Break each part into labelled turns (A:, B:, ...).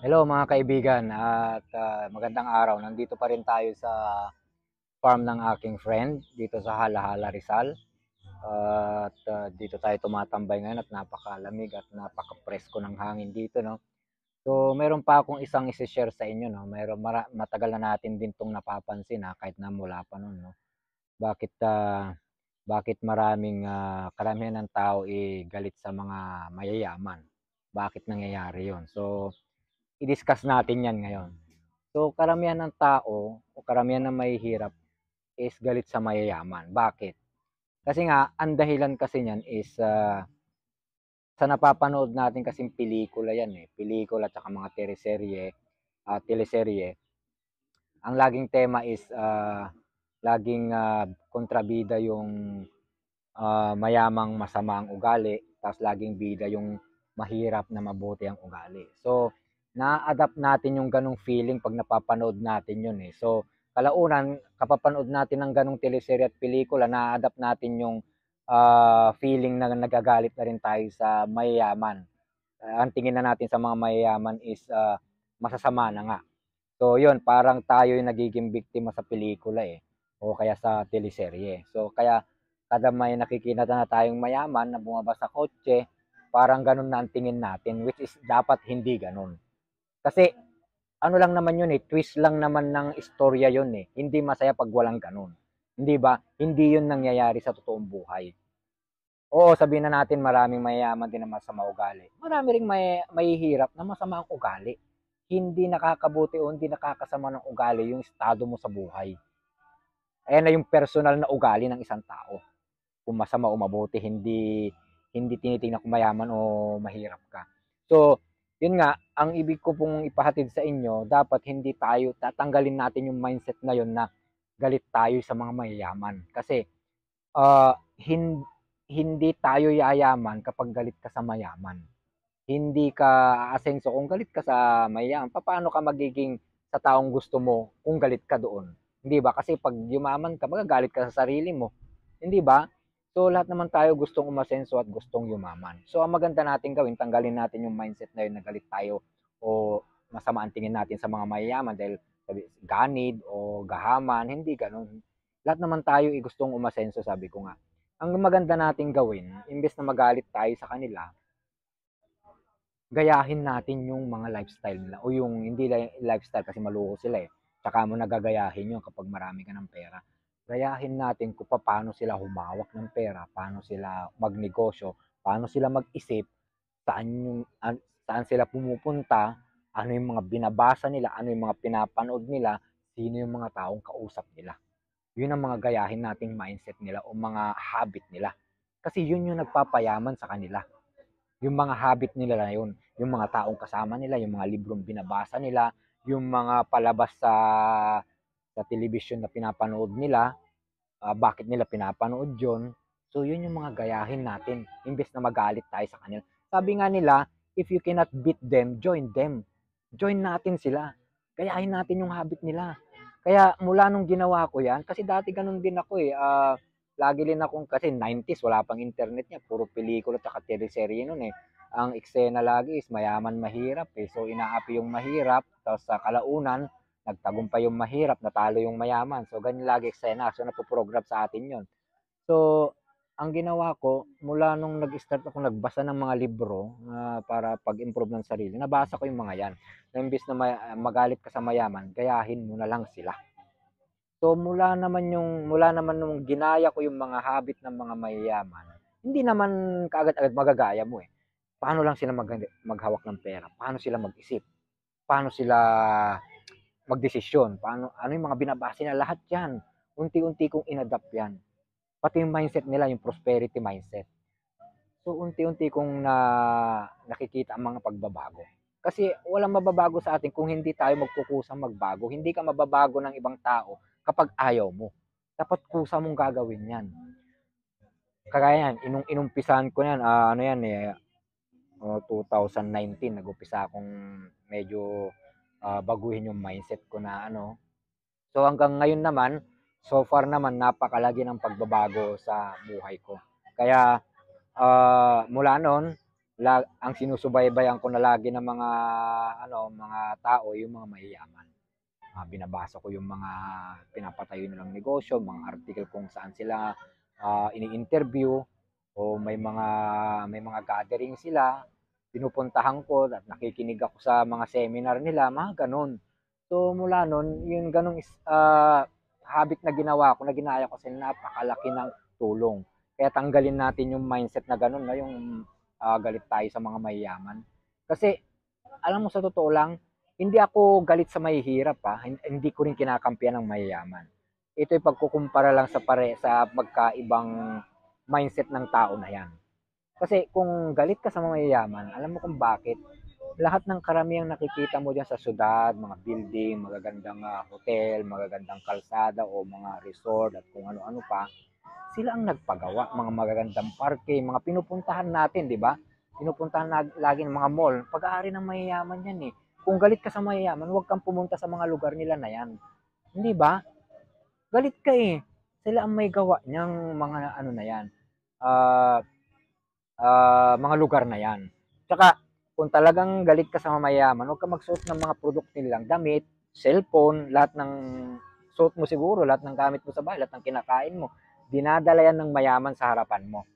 A: Hello mga kaibigan at magandang araw. Nandito pa rin tayo sa farm ng aking friend dito sa Halahala, Rizal. At dito tayo tumatambay ngayon at napakalamig at napaka-presko ng hangin dito, no. So, meron pa akong isang i-share sa inyo, no. Matagal na natin din 'tong napapansin, kahit na mula pa noon, no. Bakit bakit karamihan ng tao galit sa mga mayayaman? Bakit nangyayari 'yon? So, i-discuss natin 'yan ngayon. So, karamihan ng tao o karamihan ng mahihirap is galit sa mayayaman. Bakit? Kasi nga, ang dahilan kasi niyan is sa napapanood natin kasing pelikula yan eh. Pelikula at mga teleserye. Ang laging tema is laging kontrabida yung mayamang masama ang ugali, tapos laging bida yung mahirap na mabuti ang ugali. So, na-adapt natin yung ganong feeling pag napapanood natin yun eh. So, kalaunan, kapapanood natin ng ganong teleserye at pelikula, na-adapt natin yung feeling na nagagalit na rin tayo sa mayayaman. Ang tingin na natin sa mga mayayaman is masasama na nga. So, yun, parang tayo yung nagiging biktima sa pelikula eh. O kaya sa teleserye. So, kaya kada may nakikita na tayong mayaman na bumaba sa kotse, parang ganun na ang tingin natin, which is dapat hindi ganun. Kasi ano lang naman yun eh, twist lang naman ng istorya yun eh. Hindi masaya pag walang ganun. Hindi ba? Hindi yun nangyayari sa totoong buhay. Oo, sabihin na natin maraming mayayaman din na masama ugali. Marami ring mahihirap na masama ang ugali. Hindi nakakabuti o hindi nakakasama ng ugali yung estado mo sa buhay. Ayan na yung personal na ugali ng isang tao. Kung masama o mabuti, hindi tinitingnan kung mayaman o mahirap ka. So, yun nga, ang ibig ko pong ipahatid sa inyo, dapat hindi tayo, tatanggalin natin yung mindset na yun na galit tayo sa mga mayayaman. Kasi, uh, hin, hindi tayo yayaman kapag galit ka sa mayaman. Hindi ka aasenso kung galit ka sa mayaman. Paano ka magiging sa taong gusto mo kung galit ka doon? Hindi ba? Kasi pag yumaman ka, magagalit ka sa sarili mo. Hindi ba? So, lahat naman tayo gustong umasenso at gustong yumaman. So, ang maganda natin gawin, tanggalin natin yung mindset na yun na galit tayo o masama ang tingin natin sa mga mayayaman dahil ganid o gahaman. Hindi ganun. Lahat naman tayo gustong umasenso, sabi ko nga. Ang maganda nating gawin, imbes na magalit tayo sa kanila, gayahin natin yung mga lifestyle nila o yung hindi lifestyle kasi maluho sila eh. Tsaka mo nagagayahin yun kapag marami ka ng pera. Gayahin natin kung paano sila humawak ng pera, paano sila magnegosyo, paano sila mag-isip, saan, yung, saan sila pumupunta, ano yung mga binabasa nila, ano yung mga pinapanood nila, sino yung mga taong kausap nila. Yun ang mga gayahin nating mindset nila o mga habit nila. Kasi yun yung nagpapayaman sa kanila, yung mga habit nila na yun, yung mga taong kasama nila, yung mga librong binabasa nila, yung mga palabas sa television na pinapanood nila, bakit nila pinapanood yun. So yun yung mga gayahin natin, imbes na magalit tayo sa kanila. Sabi nga nila, if you cannot beat them, join them. Join natin sila. Gayahin natin yung habit nila. Kaya mula nung ginawa ko yan, kasi dati ganun din ako eh. Lagi din akong, kasi 90s, wala pang internet niya, puro pelikula at teleserye nun eh. Ang eksena lagi is mayaman mahirap eh. So inaapi yung mahirap, tapos sa kalaunan, nagtagumpay yung mahirap, natalo yung mayaman. So ganyan lagi eksena. So napoprogram sa atin yon. So ang ginawa ko, mula nung nag-start ako nagbasa ng mga libro para pag-improve ng sarili, nabasa ko yung mga yan. Na imbis na magalit ka sa mayaman, gayahin mo na lang sila. So mula naman nung ginaya ko yung mga habit ng mga mayayaman, hindi naman kaagad-agad magagaya mo eh. Paano lang sila maghawak ng pera? Paano sila mag-isip? Paano sila magdesisyon? Ano yung mga binabase na lahat yan? Unti-unti kong inadapt yan. Pati yung mindset nila, yung prosperity mindset. So unti-unti kong nakikita ang mga pagbabago. Kasi walang mababago sa atin kung hindi tayo magkukusang magbago. Hindi ka mababago ng ibang tao kapag ayaw mo. Dapat kusa mong gagawin yan. Kagaya yan, inumpisahan ko yan, ano yan eh, 2019, nag-upisa akong medyo baguhin yung mindset ko na ano. So hanggang ngayon naman, so far naman, napakalagi ng pagbabago sa buhay ko. Kaya mula noon, ang sinusubaybayan ko na lagi ng mga mga tao yung mga mayayaman. Binabasa ko yung mga pinapatayo nilang negosyo, mga article kung saan sila ini-interview o may mga gathering sila, pinupuntahan ko at nakikinig ako sa mga seminar nila, mga ganun. So mula nun, yung ganung habit na ginawa ko, na ginaya ko, kasi napakalaki ng tulong. Kaya tanggalin natin yung mindset na ganun, na yung galit tayo sa mga mayayaman. Kasi alam mo, sa totoo lang, hindi ako galit sa mahihirap, hindi ko rin kinakampiyan ng mayayaman. Ito'y pagkukumpara lang sa magkaibang mindset ng tao na yan. Kasi kung galit ka sa mga mayayaman, alam mo kung bakit? Lahat ng karamihang nakikita mo diyan sa syudad, mga building, magagandang hotel, magagandang kalsada o mga resort at kung ano-ano pa, sila ang nagpagawa, mga magagandang parke, mga pinupuntahan natin, di ba? Pinupuntahan lagi ng mga mall. Pag-aari ng mayayaman yan eh. Kung galit ka sa mayayaman, huwag kang pumunta sa mga lugar nila na yan. Hindi ba? Galit ka eh. Sila ang may gawa niyang mga ano na yan. Ah, mga lugar na yan. Tsaka, kung talagang galit ka sa mayayaman, huwag ka magsuot ng mga produkto nilang damit, cellphone, lahat ng suot mo siguro, lahat ng gamit mo sa bahay, lahat ng kinakain mo, dinadala yan ng mayaman sa harapan mo.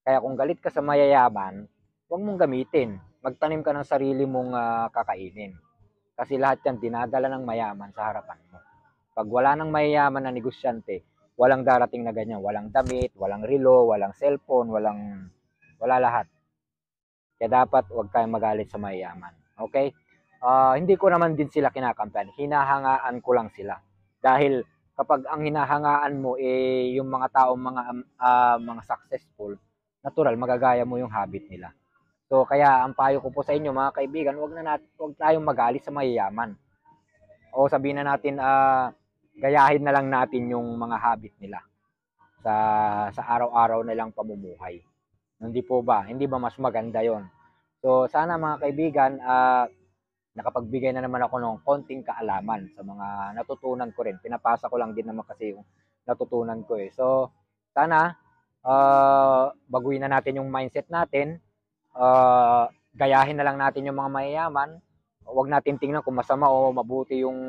A: Kaya kung galit ka sa mayayaman, huwag mong gamitin. Magtanim ka ng sarili mong kakainin. Kasi lahat yan dinadala ng mayaman sa harapan mo. Pag wala ng mayayaman na negosyante, walang darating na ganyan. Walang damit, walang relo, walang cellphone, wala lahat. Kaya dapat huwag kayong magalit sa mayayaman. Okay? Hindi ko naman din sila kinakampihan. Hinahangaan ko lang sila. Dahil kapag ang hinahangaan mo yung mga taong mga successful, natural magagaya mo yung habit nila. So kaya ang payo ko po sa inyo mga kaibigan, huwag tayong magalit sa mayayaman. O sabihin na natin gayahin na lang natin yung mga habit nila sa araw-araw nilang pamumuhay. Hindi po ba? Hindi ba mas maganda 'yon? So sana mga kaibigan, nakapagbigay na naman ako ng konting kaalaman sa mga natutunan ko rin. Pinapasa ko lang din naman kasi yung natutunan ko eh. So sana baguhin na natin yung mindset natin. Gayahin na lang natin yung mga mayayaman. Huwag natin tingnan kung masama o mabuti yung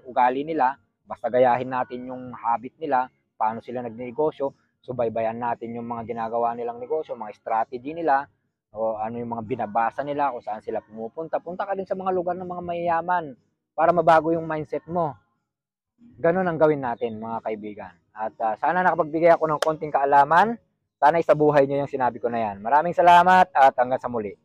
A: ugali nila. Basta gayahin natin yung habit nila, paano sila nagnegosyo, subaybayan natin yung mga ginagawa nilang negosyo, mga strategy nila, o ano yung mga binabasa nila, kung saan sila pumupunta. Punta ka din sa mga lugar ng mga mayayaman para mabago yung mindset mo. Ganun ang gawin natin mga kaibigan. At sana nakapagbigay ako ng konting kaalaman. Sana isabuhay niyo yung sinabi ko na yan. Maraming salamat at hanggang sa muli.